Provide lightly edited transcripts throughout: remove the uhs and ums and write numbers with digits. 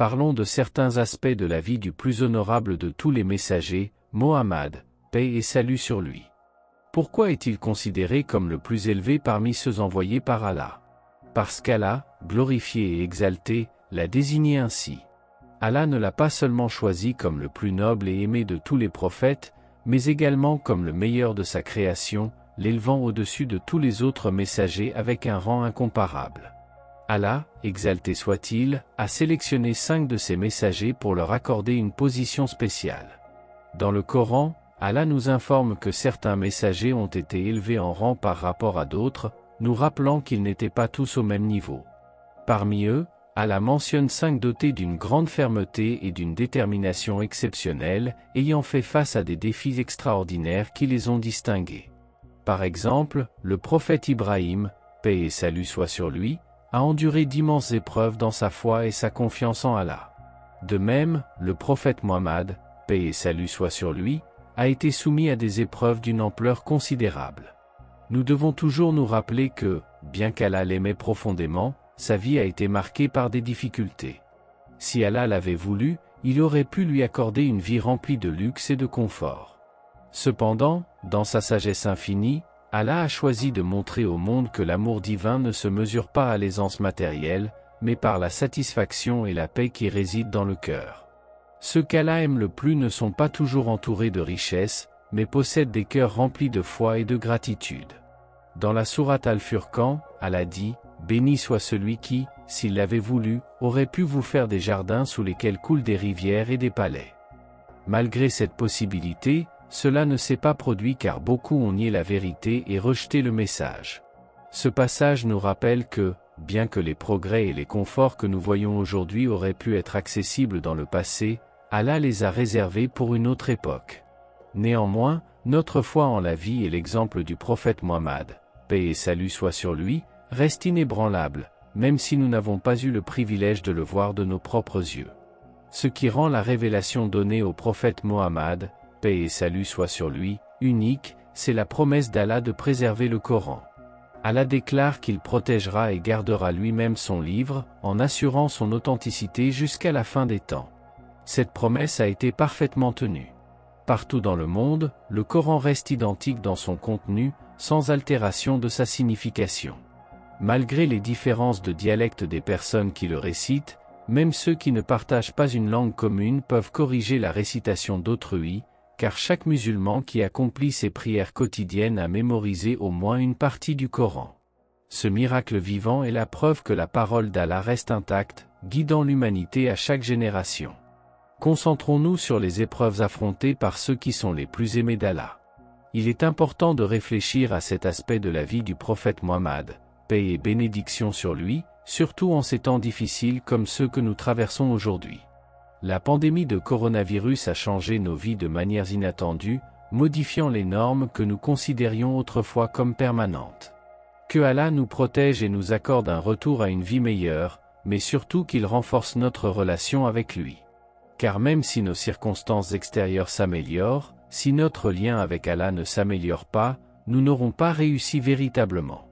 Parlons de certains aspects de la vie du plus honorable de tous les messagers, Mohammed, paix et salut sur lui. Pourquoi est-il considéré comme le plus élevé parmi ceux envoyés par Allah? Parce qu'Allah, glorifié et exalté, l'a désigné ainsi. Allah ne l'a pas seulement choisi comme le plus noble et aimé de tous les prophètes, mais également comme le meilleur de sa création, l'élevant au-dessus de tous les autres messagers avec un rang incomparable. Allah, exalté soit-il, a sélectionné 5 de ses messagers pour leur accorder une position spéciale. Dans le Coran, Allah nous informe que certains messagers ont été élevés en rang par rapport à d'autres, nous rappelant qu'ils n'étaient pas tous au même niveau. Parmi eux, Allah mentionne 5 dotés d'une grande fermeté et d'une détermination exceptionnelle, ayant fait face à des défis extraordinaires qui les ont distingués. Par exemple, le prophète Ibrahim, paix et salut soit sur lui, a enduré d'immenses épreuves dans sa foi et sa confiance en Allah. De même, le prophète Mohammed, paix et salut soit sur lui, a été soumis à des épreuves d'une ampleur considérable. Nous devons toujours nous rappeler que, bien qu'Allah l'aimait profondément, sa vie a été marquée par des difficultés. Si Allah l'avait voulu, il aurait pu lui accorder une vie remplie de luxe et de confort. Cependant, dans sa sagesse infinie, Allah a choisi de montrer au monde que l'amour divin ne se mesure pas à l'aisance matérielle, mais par la satisfaction et la paix qui résident dans le cœur. Ceux qu'Allah aime le plus ne sont pas toujours entourés de richesses, mais possèdent des cœurs remplis de foi et de gratitude. Dans la sourate Al-Furqan, Allah dit « Béni soit celui qui, s'il l'avait voulu, aurait pu vous faire des jardins sous lesquels coulent des rivières et des palais. » Malgré cette possibilité, cela ne s'est pas produit car beaucoup ont nié la vérité et rejeté le message. Ce passage nous rappelle que, bien que les progrès et les conforts que nous voyons aujourd'hui auraient pu être accessibles dans le passé, Allah les a réservés pour une autre époque. Néanmoins, notre foi en la vie et l'exemple du prophète Mohammed, paix et salut soit sur lui, reste inébranlable, même si nous n'avons pas eu le privilège de le voir de nos propres yeux. Ce qui rend la révélation donnée au prophète Mohammed, paix et salut soit sur lui, unique, c'est la promesse d'Allah de préserver le Coran. Allah déclare qu'il protégera et gardera lui-même son livre, en assurant son authenticité jusqu'à la fin des temps. Cette promesse a été parfaitement tenue. Partout dans le monde, le Coran reste identique dans son contenu, sans altération de sa signification. Malgré les différences de dialecte des personnes qui le récitent, même ceux qui ne partagent pas une langue commune peuvent corriger la récitation d'autrui, car chaque musulman qui accomplit ses prières quotidiennes a mémorisé au moins une partie du Coran. Ce miracle vivant est la preuve que la parole d'Allah reste intacte, guidant l'humanité à chaque génération. Concentrons-nous sur les épreuves affrontées par ceux qui sont les plus aimés d'Allah. Il est important de réfléchir à cet aspect de la vie du prophète Mohammed, paix et bénédiction sur lui, surtout en ces temps difficiles comme ceux que nous traversons aujourd'hui. La pandémie de coronavirus a changé nos vies de manières inattendues, modifiant les normes que nous considérions autrefois comme permanentes. Que Allah nous protège et nous accorde un retour à une vie meilleure, mais surtout qu'il renforce notre relation avec lui. Car même si nos circonstances extérieures s'améliorent, si notre lien avec Allah ne s'améliore pas, nous n'aurons pas réussi véritablement.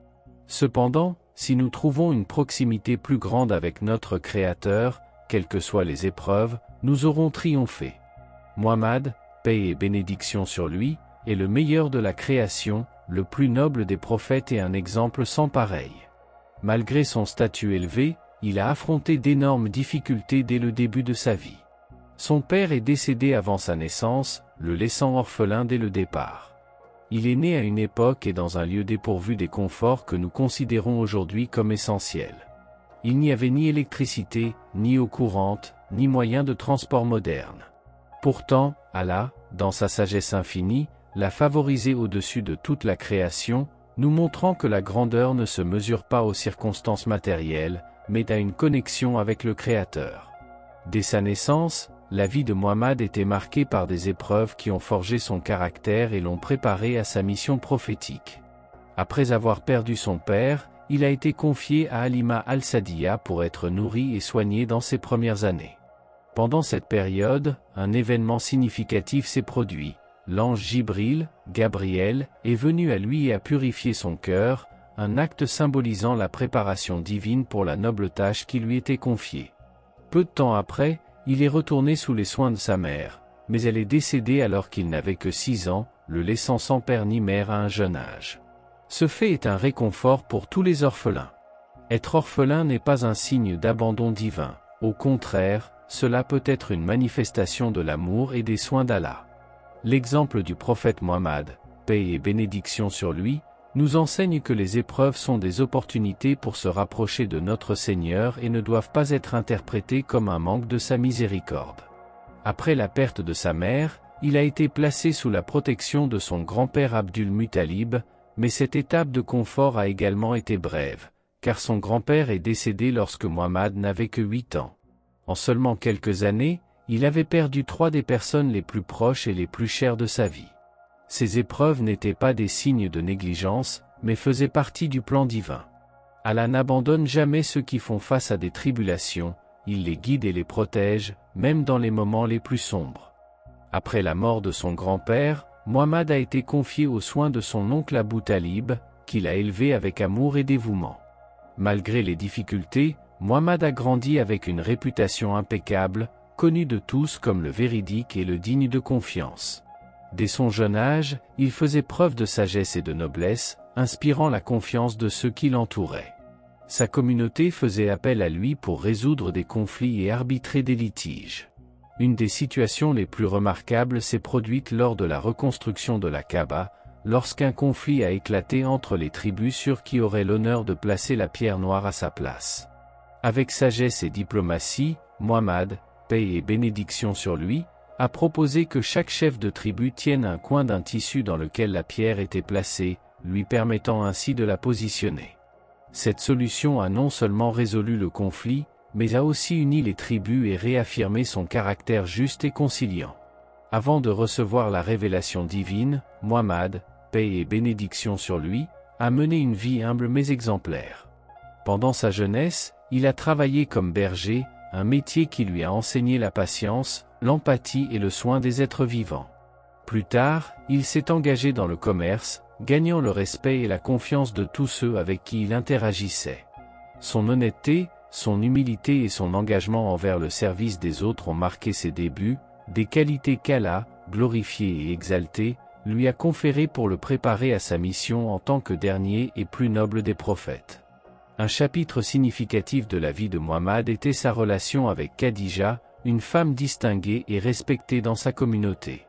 Cependant, si nous trouvons une proximité plus grande avec notre Créateur, quelles que soient les épreuves, nous aurons triomphé. Mohammed, paix et bénédiction sur lui, est le meilleur de la création, le plus noble des prophètes et un exemple sans pareil. Malgré son statut élevé, il a affronté d'énormes difficultés dès le début de sa vie. Son père est décédé avant sa naissance, le laissant orphelin dès le départ. Il est né à une époque et dans un lieu dépourvu des conforts que nous considérons aujourd'hui comme essentiels. Il n'y avait ni électricité, ni eau courante, ni moyen de transport moderne. Pourtant, Allah, dans sa sagesse infinie, l'a favorisé au-dessus de toute la création, nous montrant que la grandeur ne se mesure pas aux circonstances matérielles, mais à une connexion avec le Créateur. Dès sa naissance, la vie de Mohammed était marquée par des épreuves qui ont forgé son caractère et l'ont préparé à sa mission prophétique. Après avoir perdu son père, il a été confié à Halima al-Sadiya pour être nourri et soigné dans ses premières années. Pendant cette période, un événement significatif s'est produit. L'ange Jibril, Gabriel, est venu à lui et a purifié son cœur, un acte symbolisant la préparation divine pour la noble tâche qui lui était confiée. Peu de temps après, il est retourné sous les soins de sa mère, mais elle est décédée alors qu'il n'avait que 6 ans, le laissant sans père ni mère à un jeune âge. Ce fait est un réconfort pour tous les orphelins. Être orphelin n'est pas un signe d'abandon divin, au contraire, cela peut être une manifestation de l'amour et des soins d'Allah. L'exemple du prophète Mohammed, paix et bénédiction sur lui, nous enseigne que les épreuves sont des opportunités pour se rapprocher de notre Seigneur et ne doivent pas être interprétées comme un manque de sa miséricorde. Après la perte de sa mère, il a été placé sous la protection de son grand-père Abdul Muttalib, mais cette étape de confort a également été brève, car son grand-père est décédé lorsque Mohammed n'avait que 8 ans. En seulement quelques années, il avait perdu 3 des personnes les plus proches et les plus chères de sa vie. Ces épreuves n'étaient pas des signes de négligence, mais faisaient partie du plan divin. Allah n'abandonne jamais ceux qui font face à des tribulations, il les guide et les protège, même dans les moments les plus sombres. Après la mort de son grand-père, Mohammed a été confié aux soins de son oncle Abu Talib, qu'il a élevé avec amour et dévouement. Malgré les difficultés, Mohammed a grandi avec une réputation impeccable, connu de tous comme le véridique et le digne de confiance. Dès son jeune âge, il faisait preuve de sagesse et de noblesse, inspirant la confiance de ceux qui l'entouraient. Sa communauté faisait appel à lui pour résoudre des conflits et arbitrer des litiges. Une des situations les plus remarquables s'est produite lors de la reconstruction de la Kaaba, lorsqu'un conflit a éclaté entre les tribus sur qui aurait l'honneur de placer la pierre noire à sa place. Avec sagesse et diplomatie, Mohammed, paix et bénédiction sur lui, a proposé que chaque chef de tribu tienne un coin d'un tissu dans lequel la pierre était placée, lui permettant ainsi de la positionner. Cette solution a non seulement résolu le conflit, mais a aussi uni les tribus et réaffirmé son caractère juste et conciliant. Avant de recevoir la révélation divine, Mohammed, paix et bénédiction sur lui, a mené une vie humble mais exemplaire. Pendant sa jeunesse, il a travaillé comme berger, un métier qui lui a enseigné la patience, l'empathie et le soin des êtres vivants. Plus tard, il s'est engagé dans le commerce, gagnant le respect et la confiance de tous ceux avec qui il interagissait. Son honnêteté, son humilité et son engagement envers le service des autres ont marqué ses débuts, des qualités qu'Allah, glorifié et exalté, lui a conférées pour le préparer à sa mission en tant que dernier et plus noble des prophètes. Un chapitre significatif de la vie de Mohammed était sa relation avec Khadija, une femme distinguée et respectée dans sa communauté.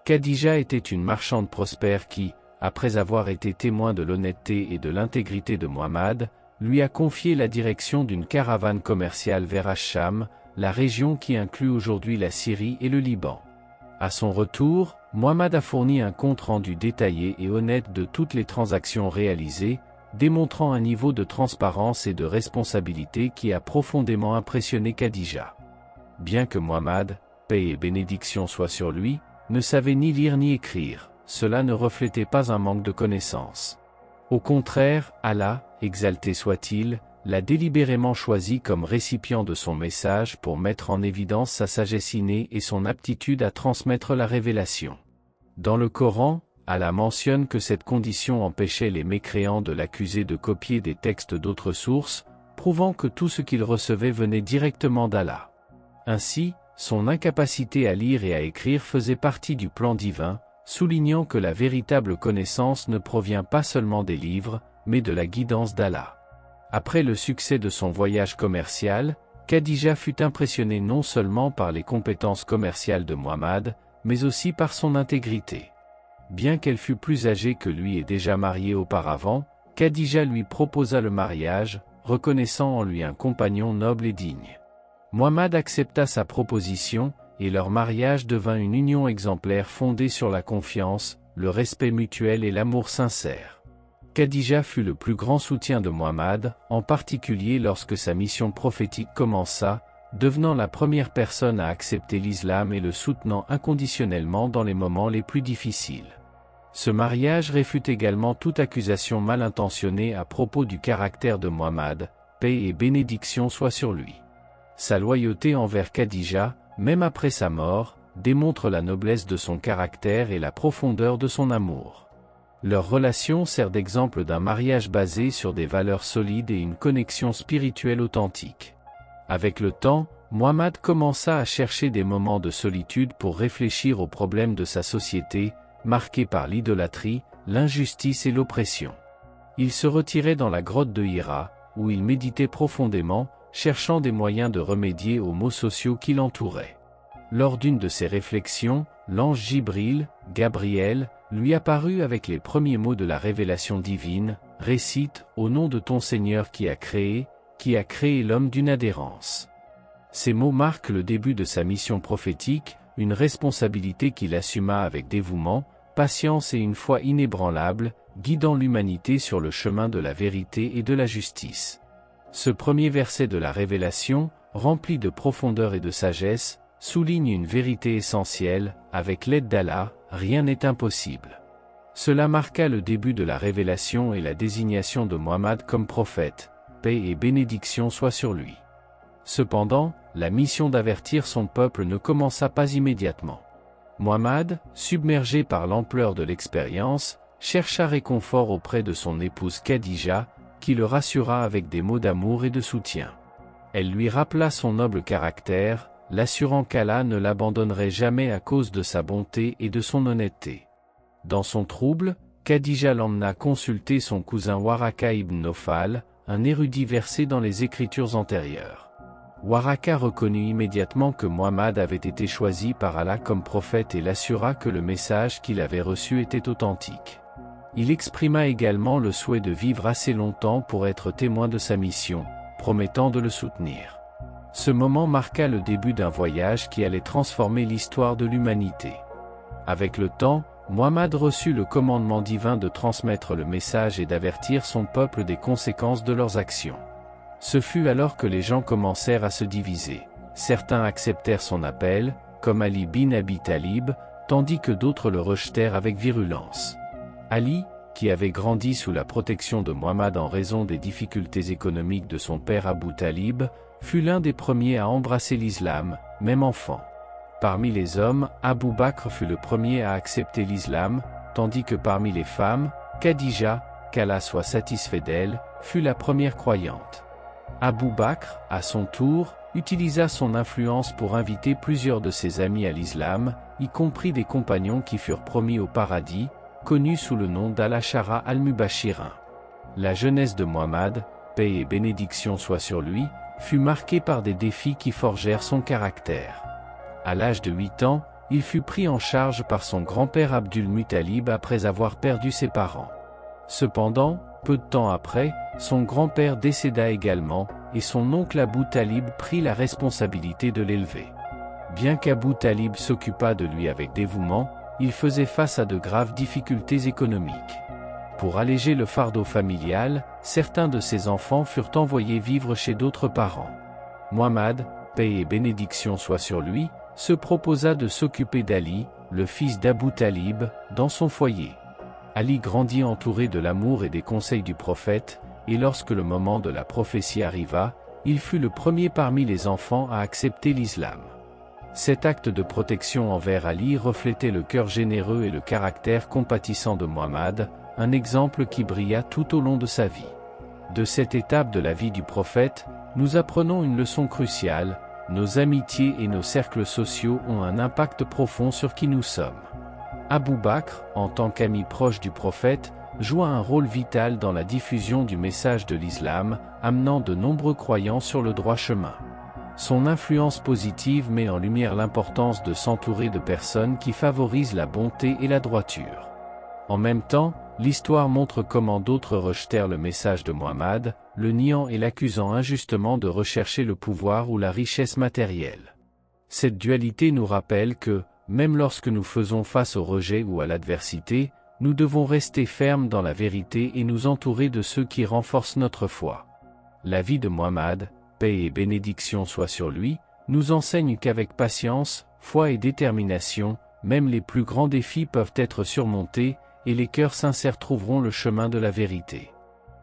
Khadija était une marchande prospère qui, après avoir été témoin de l'honnêteté et de l'intégrité de Mohammed, lui a confié la direction d'une caravane commerciale vers Ash-Sham, la région qui inclut aujourd'hui la Syrie et le Liban. À son retour, Mohammed a fourni un compte-rendu détaillé et honnête de toutes les transactions réalisées, démontrant un niveau de transparence et de responsabilité qui a profondément impressionné Khadija. Bien que Mohammed, paix et bénédiction soient sur lui, ne savait ni lire ni écrire, cela ne reflétait pas un manque de connaissances. Au contraire, Allah, exalté soit-il, l'a délibérément choisi comme récipient de son message pour mettre en évidence sa sagesse innée et son aptitude à transmettre la révélation. Dans le Coran, Allah mentionne que cette condition empêchait les mécréants de l'accuser de copier des textes d'autres sources, prouvant que tout ce qu'il recevait venait directement d'Allah. Ainsi, son incapacité à lire et à écrire faisait partie du plan divin, soulignant que la véritable connaissance ne provient pas seulement des livres, mais de la guidance d'Allah. Après le succès de son voyage commercial, Khadija fut impressionnée non seulement par les compétences commerciales de Mohammed, mais aussi par son intégrité. Bien qu'elle fût plus âgée que lui et déjà mariée auparavant, Khadija lui proposa le mariage, reconnaissant en lui un compagnon noble et digne. Mohammed accepta sa proposition, et leur mariage devint une union exemplaire fondée sur la confiance, le respect mutuel et l'amour sincère. Khadija fut le plus grand soutien de Mohammed, en particulier lorsque sa mission prophétique commença, devenant la première personne à accepter l'islam et le soutenant inconditionnellement dans les moments les plus difficiles. Ce mariage réfute également toute accusation mal intentionnée à propos du caractère de Mohammed, paix et bénédiction soient sur lui. Sa loyauté envers Khadija, même après sa mort, démontre la noblesse de son caractère et la profondeur de son amour. Leur relation sert d'exemple d'un mariage basé sur des valeurs solides et une connexion spirituelle authentique. Avec le temps, Muhammad commença à chercher des moments de solitude pour réfléchir aux problèmes de sa société, marquée par l'idolâtrie, l'injustice et l'oppression. Il se retirait dans la grotte de Hira, où il méditait profondément, cherchant des moyens de remédier aux maux sociaux qui l'entouraient. Lors d'une de ses réflexions, l'ange Jibril, Gabriel, lui apparut avec les premiers mots de la révélation divine, « Récite, au nom de ton Seigneur qui a créé l'homme d'une adhérence ». Ces mots marquent le début de sa mission prophétique, une responsabilité qu'il assuma avec dévouement, patience et une foi inébranlable, guidant l'humanité sur le chemin de la vérité et de la justice. Ce premier verset de la Révélation, rempli de profondeur et de sagesse, souligne une vérité essentielle, avec l'aide d'Allah, rien n'est impossible. Cela marqua le début de la révélation et la désignation de Muhammad comme prophète, paix et bénédiction soient sur lui. Cependant, la mission d'avertir son peuple ne commença pas immédiatement. Muhammad, submergé par l'ampleur de l'expérience, chercha réconfort auprès de son épouse Khadija, qui le rassura avec des mots d'amour et de soutien. Elle lui rappela son noble caractère, l'assurant qu'Allah ne l'abandonnerait jamais à cause de sa bonté et de son honnêteté. Dans son trouble, Khadija l'emmena consulter son cousin Waraka ibn Nawfal, un érudit versé dans les écritures antérieures. Waraka reconnut immédiatement que Muhammad avait été choisi par Allah comme prophète et l'assura que le message qu'il avait reçu était authentique. Il exprima également le souhait de vivre assez longtemps pour être témoin de sa mission, promettant de le soutenir. Ce moment marqua le début d'un voyage qui allait transformer l'histoire de l'humanité. Avec le temps, Muhammad reçut le commandement divin de transmettre le message et d'avertir son peuple des conséquences de leurs actions. Ce fut alors que les gens commencèrent à se diviser. Certains acceptèrent son appel, comme Ali bin Abi Talib, tandis que d'autres le rejetèrent avec virulence. Ali, qui avait grandi sous la protection de Muhammad en raison des difficultés économiques de son père Abu Talib, fut l'un des premiers à embrasser l'islam, même enfant. Parmi les hommes, Abu Bakr fut le premier à accepter l'islam, tandis que parmi les femmes, Khadija, qu'Allah soit satisfait d'elle, fut la première croyante. Abu Bakr, à son tour, utilisa son influence pour inviter plusieurs de ses amis à l'islam, y compris des compagnons qui furent promis au paradis, connus sous le nom d'Al-Ashara al-Mubashirin. La jeunesse de Muhammad, paix et bénédiction soient sur lui, fut marquée par des défis qui forgèrent son caractère. À l'âge de 8 ans, il fut pris en charge par son grand-père Abdul Muttalib après avoir perdu ses parents. Cependant, peu de temps après, son grand-père décéda également, et son oncle Abu Talib prit la responsabilité de l'élever. Bien qu'Abu Talib s'occupât de lui avec dévouement, il faisait face à de graves difficultés économiques. Pour alléger le fardeau familial, certains de ses enfants furent envoyés vivre chez d'autres parents. Muhammad, paix et bénédiction soient sur lui, se proposa de s'occuper d'Ali, le fils d'Abu Talib, dans son foyer. Ali grandit entouré de l'amour et des conseils du prophète, et lorsque le moment de la prophétie arriva, il fut le premier parmi les enfants à accepter l'islam. Cet acte de protection envers Ali reflétait le cœur généreux et le caractère compatissant de Muhammad, un exemple qui brilla tout au long de sa vie. De cette étape de la vie du prophète, nous apprenons une leçon cruciale: nos amitiés et nos cercles sociaux ont un impact profond sur qui nous sommes. Abu Bakr, en tant qu'ami proche du prophète, joua un rôle vital dans la diffusion du message de l'islam, amenant de nombreux croyants sur le droit chemin. Son influence positive met en lumière l'importance de s'entourer de personnes qui favorisent la bonté et la droiture. En même temps, l'histoire montre comment d'autres rejetèrent le message de Muhammad, le niant et l'accusant injustement de rechercher le pouvoir ou la richesse matérielle. Cette dualité nous rappelle que, même lorsque nous faisons face au rejet ou à l'adversité, nous devons rester fermes dans la vérité et nous entourer de ceux qui renforcent notre foi. La vie de Muhammad, paix et bénédiction soient sur lui, nous enseigne qu'avec patience, foi et détermination, même les plus grands défis peuvent être surmontés, et les cœurs sincères trouveront le chemin de la vérité.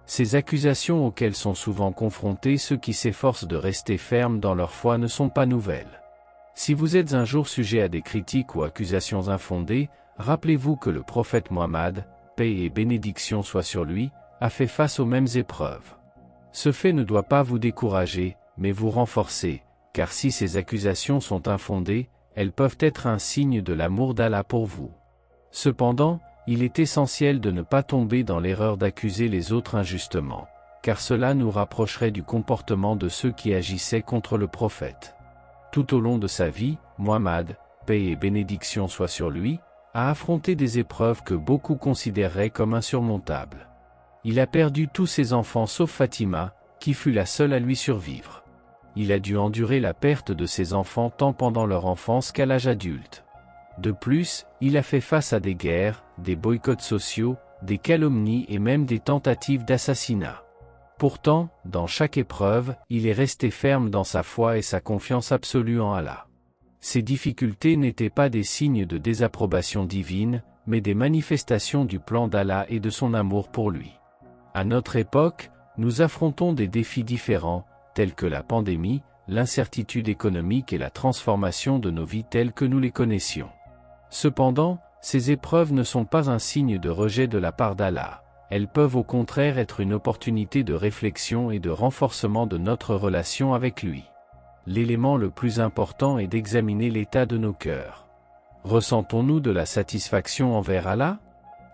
Ces accusations auxquelles sont souvent confrontés ceux qui s'efforcent de rester fermes dans leur foi ne sont pas nouvelles. Si vous êtes un jour sujet à des critiques ou accusations infondées, rappelez-vous que le prophète Muhammad, paix et bénédiction soient sur lui, a fait face aux mêmes épreuves. Ce fait ne doit pas vous décourager, mais vous renforcer, car si ces accusations sont infondées, elles peuvent être un signe de l'amour d'Allah pour vous. Cependant, il est essentiel de ne pas tomber dans l'erreur d'accuser les autres injustement, car cela nous rapprocherait du comportement de ceux qui agissaient contre le prophète. Tout au long de sa vie, Muhammad, paix et bénédiction soient sur lui, a affronté des épreuves que beaucoup considéreraient comme insurmontables. Il a perdu tous ses enfants sauf Fatima, qui fut la seule à lui survivre. Il a dû endurer la perte de ses enfants tant pendant leur enfance qu'à l'âge adulte. De plus, il a fait face à des guerres, des boycotts sociaux, des calomnies et même des tentatives d'assassinat. Pourtant, dans chaque épreuve, il est resté ferme dans sa foi et sa confiance absolue en Allah. Ces difficultés n'étaient pas des signes de désapprobation divine, mais des manifestations du plan d'Allah et de son amour pour lui. À notre époque, nous affrontons des défis différents, tels que la pandémie, l'incertitude économique et la transformation de nos vies telles que nous les connaissions. Cependant, ces épreuves ne sont pas un signe de rejet de la part d'Allah. Elles peuvent au contraire être une opportunité de réflexion et de renforcement de notre relation avec lui. L'élément le plus important est d'examiner l'état de nos cœurs. Ressentons-nous de la satisfaction envers Allah?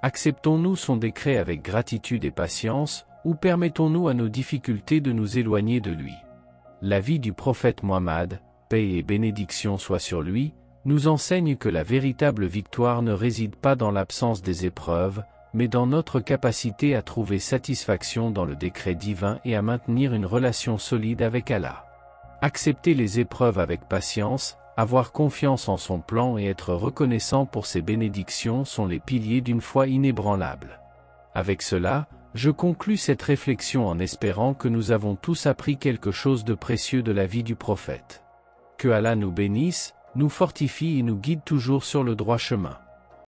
Acceptons-nous son décret avec gratitude et patience, ou permettons-nous à nos difficultés de nous éloigner de lui? La vie du prophète Muhammad, paix et bénédiction soient sur lui, nous enseigne que la véritable victoire ne réside pas dans l'absence des épreuves, mais dans notre capacité à trouver satisfaction dans le décret divin et à maintenir une relation solide avec Allah. Accepter les épreuves avec patience, avoir confiance en son plan et être reconnaissant pour ses bénédictions sont les piliers d'une foi inébranlable. Avec cela, je conclus cette réflexion en espérant que nous avons tous appris quelque chose de précieux de la vie du prophète. Que Allah nous bénisse, nous fortifie et nous guide toujours sur le droit chemin.